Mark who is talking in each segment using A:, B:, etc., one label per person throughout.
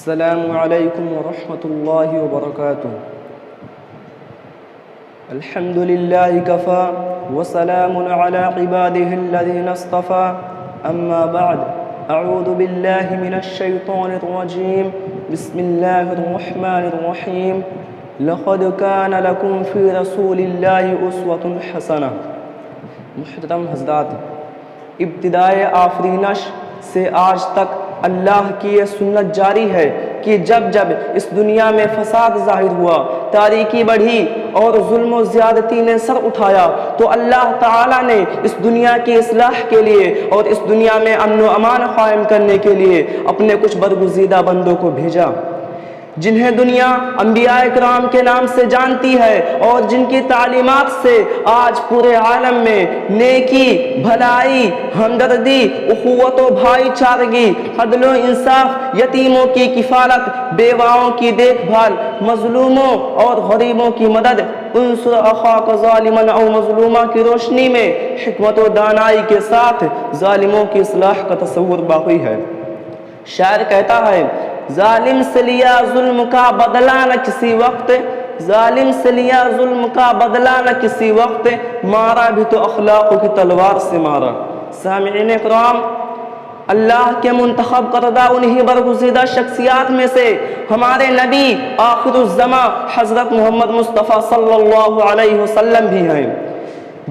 A: السلام علیکم ورحمۃ اللہ وبرکاتہ۔ الحمد للہ کفا وسلام علی عبادہ الذین اصطفى اما بعد اعوذ باللہ من الشیطان الرجیم بسم اللہ الرحمن الرحیم لقد کان لکم فی رسول اللہ اسوۃ حسنہ۔ محترم حضرات، ابتدائے آفرینش سے آج تک اللہ کی یہ سنت جاری ہے کہ جب جب اس دنیا میں فساد ظاہر ہوا، تاریکی بڑھی اور ظلم و زیادتی نے سر اٹھایا تو اللہ تعالیٰ نے اس دنیا کی اصلاح کے لیے اور اس دنیا میں امن و امان قائم کرنے کے لیے اپنے کچھ برگزیدہ بندوں کو بھیجا، جنہیں دنیا انبیاء کرام کے نام سے جانتی ہے اور جن کی تعلیمات سے آج پورے عالم میں نیکی، بھلائی، ہمدردی، اخوت و بھائی چارگی، عدل و انصاف، یتیموں کی کفالت، بیواؤں کی دیکھ بھال، مظلوموں اور غریبوں کی مدد، انصر اخاک ظالما او مظلومہ کی روشنی میں حکمت و دانائی کے ساتھ ظالموں کی اصلاح کا تصور باقی ہے۔ شاعر کہتا ہے، ظالم سے لیا ظلم کا بدلہ نہ کسی وقت، ظالم سے لیا ظلم کا بدلہ نہ کسی وقت، مارا بھی تو اخلاق کی تلوار سے مارا۔ سامعین کرام، اللہ کے منتخب کردہ انہی برگزیدہ شخصیات میں سے ہمارے نبی آخر الزماں حضرت محمد مصطفیٰ صلی اللہ علیہ وسلم بھی ہیں،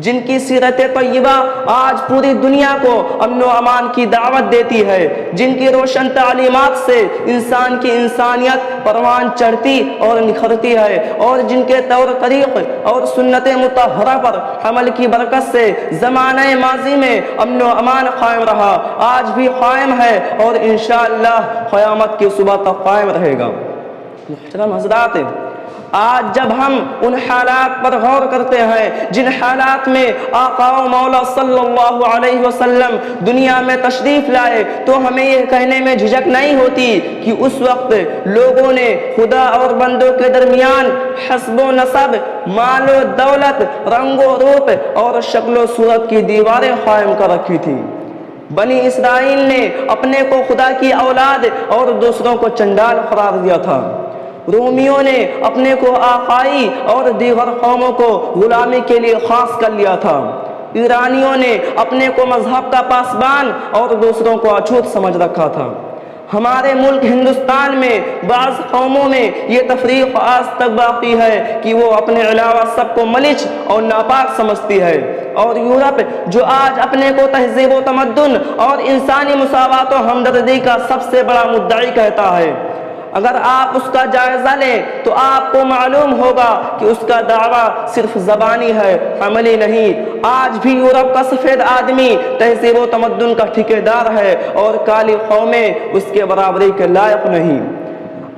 A: جن کی سیرت طیبہ آج پوری دنیا کو امن و امان کی دعوت دیتی ہے، جن کی روشن تعلیمات سے انسان کی انسانیت پروان چڑھتی اور نکھرتی ہے، اور جن کے طور طریق اور سنت مطہرہ پر عمل کی برکت سے زمانہ ماضی میں امن و امان قائم رہا، آج بھی قائم ہے اور انشاءاللہ قیامت کی صبح تک قائم رہے گا۔ محترم حضرات، آج جب ہم ان حالات پر غور کرتے ہیں جن حالات میں آقا و مولا صلی اللہ علیہ وسلم دنیا میں تشریف لائے، تو ہمیں یہ کہنے میں جھجک نہیں ہوتی کہ اس وقت لوگوں نے خدا اور بندوں کے درمیان حسب و نسب، مال و دولت، رنگ و روپ اور شکل و صورت کی دیواریں قائم کر رکھی تھیں۔ بنی اسرائیل نے اپنے کو خدا کی اولاد اور دوسروں کو چنڈال قرار دیا تھا، رومیوں نے اپنے کو آقائی اور دیگر قوموں کو غلامی کے لیے خاص کر لیا تھا، ایرانیوں نے اپنے کو مذہب کا پاسبان اور دوسروں کو اچھوت سمجھ رکھا تھا۔ ہمارے ملک ہندوستان میں بعض قوموں میں یہ تفریق آج تک باقی ہے کہ وہ اپنے علاوہ سب کو ملچ اور ناپاک سمجھتی ہے، اور یورپ جو آج اپنے کو تہذیب و تمدن اور انسانی مساوات و ہمدردی کا سب سے بڑا مدعی کہتا ہے، اگر آپ اس کا جائزہ لیں تو آپ کو معلوم ہوگا کہ اس کا دعویٰ صرف زبانی ہے، عملی نہیں۔ آج بھی یورپ کا سفید آدمی تہذیب و تمدن کا ٹھیکیدار ہے اور کالی قومیں اس کے برابری کے لائق نہیں۔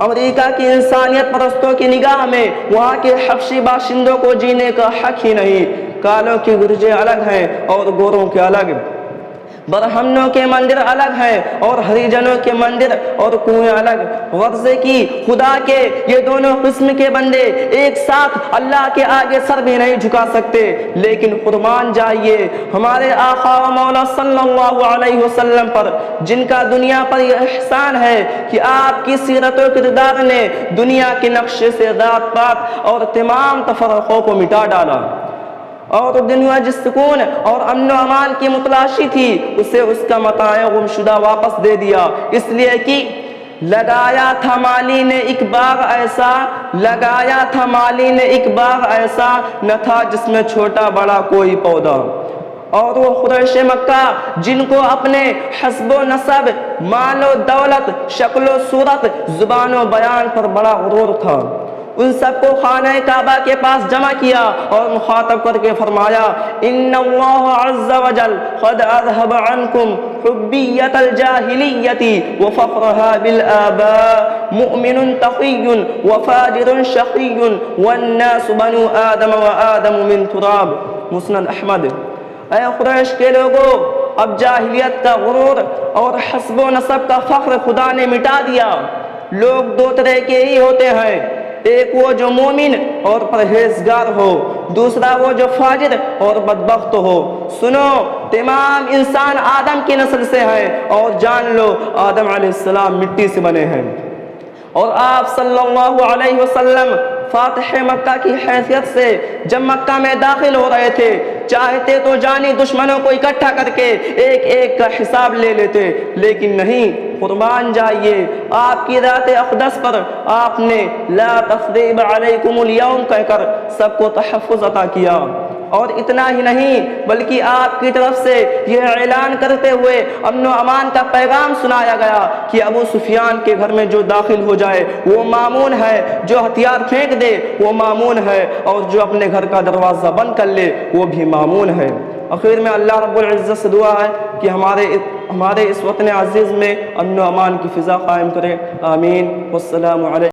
A: امریکہ کی انسانیت پرستوں کی نگاہ میں وہاں کے حبشی باشندوں کو جینے کا حق ہی نہیں۔ کالوں کی گرجیں الگ ہیں اور گوروں کے الگ، برہمنوں کے مندر الگ ہیں اور ہریجنوں کے مندر اور کنویں الگ، غرضے کی خدا کے یہ دونوں قسم کے بندے ایک ساتھ اللہ کے آگے سر بھی نہیں جھکا سکتے۔ لیکن قربان جائیے ہمارے آقا و مولا صلی اللہ علیہ وسلم پر، جن کا دنیا پر یہ احسان ہے کہ آپ کی سیرت و کردار نے دنیا کے نقشے سے ذات پات اور تمام تفرقوں کو مٹا ڈالا، اور دنیا جس سکون اور امن و امان کی متلاشی تھی اسے اس کا متاع گمشدہ واپس دے دیا، اس لیے کہ لگایا تھا مالی نے ایک باغ ایسا، لگایا تھا مالی نے ایک باغ ایسا، نہ تھا جس میں چھوٹا بڑا کوئی پودا۔ اور وہ قریش مکہ جن کو اپنے حسب و نسب، مال و دولت، شکل و صورت، زبان و بیان پر بڑا غرور تھا، ان سب کو خانہ کعبہ کے پاس جمع کیا اور مخاطب کر کے فرمایا، ان اللہ عز وجل قد اذهب عنکم حبیت الجاہلیت وفقرها بالآباء، مؤمن تقی وفاجر شقی والناس بنو آدم وآدم من تراب۔ مسند احمد۔ اے قریش کے لوگوں، اب جاہلیت کا غرور اور حسب و نسب کا فخر خدا نے مٹا دیا۔ لوگ دو طرح کے ہی ہوتے ہیں، ایک وہ جو مومن اور پرہیزگار ہو، دوسرا وہ جو فاجر اور بدبخت ہو۔ سنو، تمام انسان آدم کی نسل سے ہیں، اور جان لو آدم علیہ السلام مٹی سے بنے ہیں۔ اور آپ صلی اللہ علیہ وسلم فاتح مکہ کی حیثیت سے جب مکہ میں داخل ہو رہے تھے چاہتے تو جانی دشمنوں کو اکٹھا کر کے ایک ایک کا حساب لے لیتے، لیکن نہیں، قربان جائیے آپ کی ذات اقدس پر آپ نے لا تثریب علیکم اليوم کہہ کر سب کو تحفظ عطا کیا۔ اور اتنا ہی نہیں بلکہ آپ کی طرف سے یہ اعلان کرتے ہوئے امن و امان کا پیغام سنایا گیا کہ ابو سفیان کے گھر میں جو داخل ہو جائے وہ مامون ہے، جو ہتھیار پھینک دے وہ مامون ہے، اور جو اپنے گھر کا دروازہ بند کر لے وہ بھی مامون ہے۔ آخر میں اللہ رب العزت سے دعا ہے کہ ہمارے اس وطن عزیز میں امن و امان کی فضا قائم کرے، آمین۔ والسلام علیکم۔